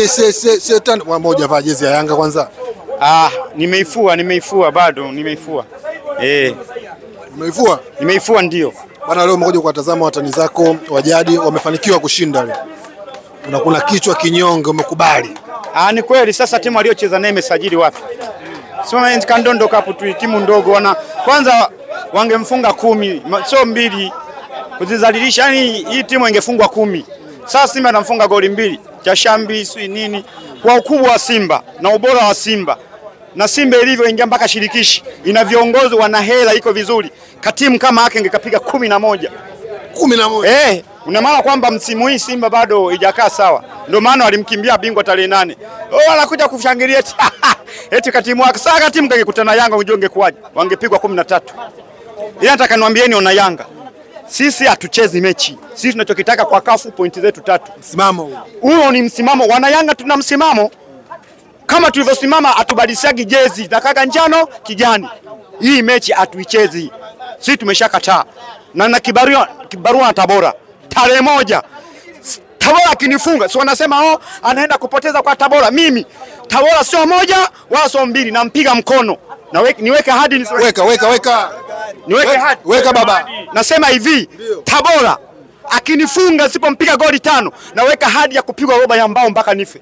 Shetani moja vaa jezi ya Yanga kwanza. Nimeifua bado nimeifua. Umeifua? Nimeifua ndio. Bana, leo umekuja kuwatazama watani zako wa jadi wamefanikiwa kushinda leo. Kuna kichwa kinyonge umekubali. Ni kweli. Sasa timu aliyocheza naye imesajili wapi? Sema Kandondo Cup tu timu ndogo kwanza wangemfunga 10 sio 2 kuzizalilisha, yani hii timu ingefungwa 10. Sasa Simba anamfunga goli 2 cha Shambi si nini, kwa ukubwa wa Simba na ubora wa Simba na Simba ilivyoingia mpaka shirikishi ina viongozi wana hela iko vizuri, katimu kama yake ingekapiga 11. Una maana kwamba msimu hii Simba bado haijakaa sawa, ndio maana walimkimbia bingwa tarehe 8. Wanakuja kushangilia eti katimu wake. Sasa katimu kangekutana Yanga unajua ungekuaje? Wangepigwa 13. Ila nataka niwaambieni ona Yanga, sisi hatuchezi mechi. Sisi tunachokitaka kwa kafu pointi zetu 3. Msimamo huo ni msimamo. Wana Yanga tuna msimamo. Kama tulivyosimama atubadilishagi jezi nataka njano kijani. Hii mechi atuichezi. Sisi tumeshakataa. Na kibarua na Tabora. Tarehe 1. Tabora akinifunga, si wanasema anaenda kupoteza kwa Tabora. Mimi Tabora sio 1 wala sio 2, nampiga mkono. Na niweke hadi weka baba. Nasema hivi, Tabora akinifunga sipompiga goli 5, naweka hadi ya kupigwa roba ya mbao mpaka nife.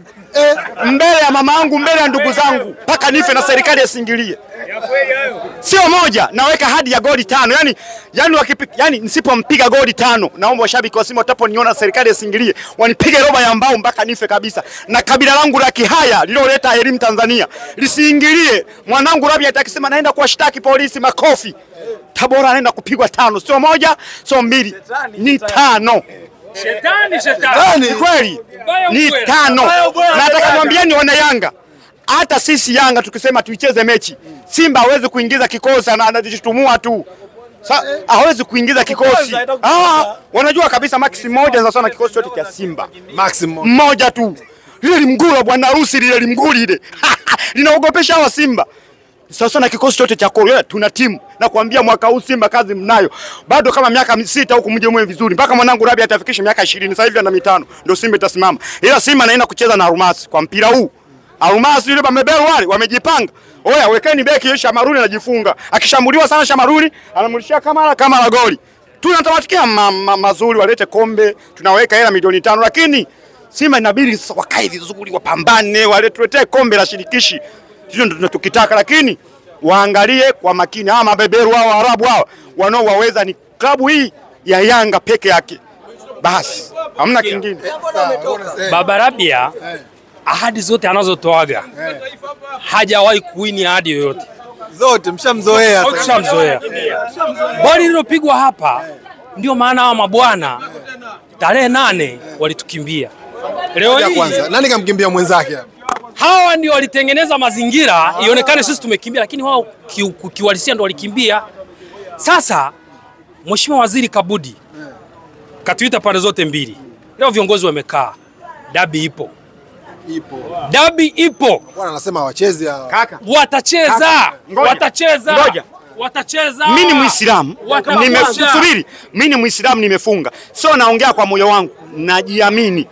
Mbele ya mama yangu, mbele ya ndugu zangu, mpaka nife na serikali yasingilie. Sio 1, naweka hadi ya goli 5. Yani nisipompiga goli 5, naomba washabiki wa Simba wataponiona serikali yasingilie, wanipige roba ya mbao mpaka nife kabisa. Na kabila langu la Kihaya lililoleta elimu Tanzania lisiingilie. Mwanangu Rabi atakisema naenda kuwashtaki polisi, makofi. Tabora anaenda kupigwa 5, sio 1, sio 2, ni 5. Shetani. Kweli. Ni 5. Nataka niwaambieni wana Yanga, hata sisi Yanga tukisema tuicheze mechi, Simba hawezi kuingiza kikosi, anajishtumua tu. Hawezi kuingiza kikosi. Wanajua kabisa maximum moja za sana kikosi chote cha Simba. Maximum mmoja tu. Lile limgura bwana harusi lile limguri ile. Linaogopesha wa Simba. Sasa na kikosi chote cha Korea tuna timu. Na kuambia mwaka huu Simba kazi mnayo. Bado kama miaka 6 huko mje mwe vizuri. Mpaka mwanangu Rabi atafikisha miaka 20, sasa hivi ana 5 ndio Simba itasimama. Ila Simba anaenda kucheza na Almasi kwa mpira huu. Almasi yule bameberu wale wamejipanga. Wekeni beki yeye Shamaruni anajifunga. Akishambuliwa sana Shamaruni anamulishia kama la goli. Tunatawatikia mazuri walete kombe, tunaweka hela milioni 5, lakini Simba inabidi wakae vizuri, wapambane, waletee kombe la shirikishi. Hiyo ndio tunachokitaka, lakini waangalie kwa makini mabeberu hao Waarabu hao wanaowaweza ni klabu hii ya Yanga peke yake. Basi hamna kingine. Baba Rabia ahadi zote anazotoaga hajawahi kuwini ahadi yoyote. Zote mshamzoea sasa. Mshamzoea. Bali lilopigwa hapa ndio maana hawa mabwana tarehe 8 walitukimbia. Leo hii kwanza nani kamkimbia mwenzake hapa? Hawa ndio walitengeneza mazingira ionekane sisi tumekimbia, lakini wao kiwalisia ndio walikimbia. Sasa Mheshimiwa Waziri Kabudi katuita pande zote mbili. Leo viongozi wamekaa. Dabi ipo. Dabi ipo. Bwana anasema wacheze kaka. Watacheza. Watacheza. Mimi ni Muislamu. Nimesubiri. Mimi ni Muislamu nimefunga. Sio naongea kwa moyo wangu. Najiamini.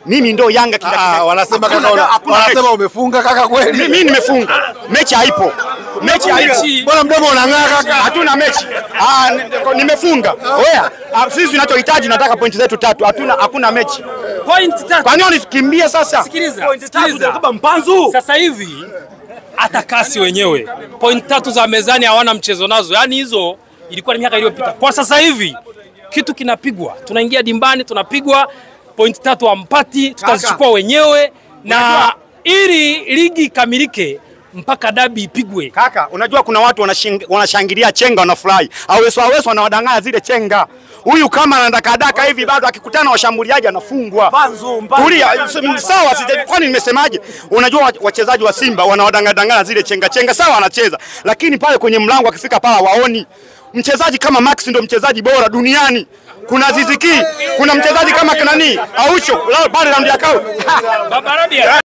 Mimi ndo Yanga kila wanasema kaka, wanasema umefunga kaka kweli. Mimi nimefunga. Mechi haipo. Mechi haipo. Bwana mdomo unang'aa kaka. Hatuna mechi. Nimefunga. Sisi tunachohitaji nataka pointi zetu 3. Hakuna mechi. Point 3. Kwa nini tukimbia sasa? Sikiliza. Kama mpanzu. Sasa hivi atakasi wenyewe. Point 3 za mezani hawana mchezo nazo. Yaani hizo ilikuwa ni miaka iliyopita. Kwa sasa hivi kitu kinapigwa. Tunaingia dimbani tunapigwa. Point 3 hampati, tutazichukua wenyewe na ili ligi ikamilike mpaka dabi ipigwe. Kaka, unajua kuna watu wanashangilia chenga wanafurahi. Aweso wanawadanganya zile chenga. Huyu kama anadaka hivi bado akikutana washambuliaji anafungwa. Kulia sawa, kwani nimesemaje? Unajua wachezaji wa Simba wanawadanganya zile chenga sawa anacheza. Lakini pale kwenye mlango akifika pala waoni. Mchezaji kama Max ndio mchezaji bora duniani. Kuna Ziziki, kuna mchezaji kama Kanani, Aucho, pale raundi ya kao. Baba Rabia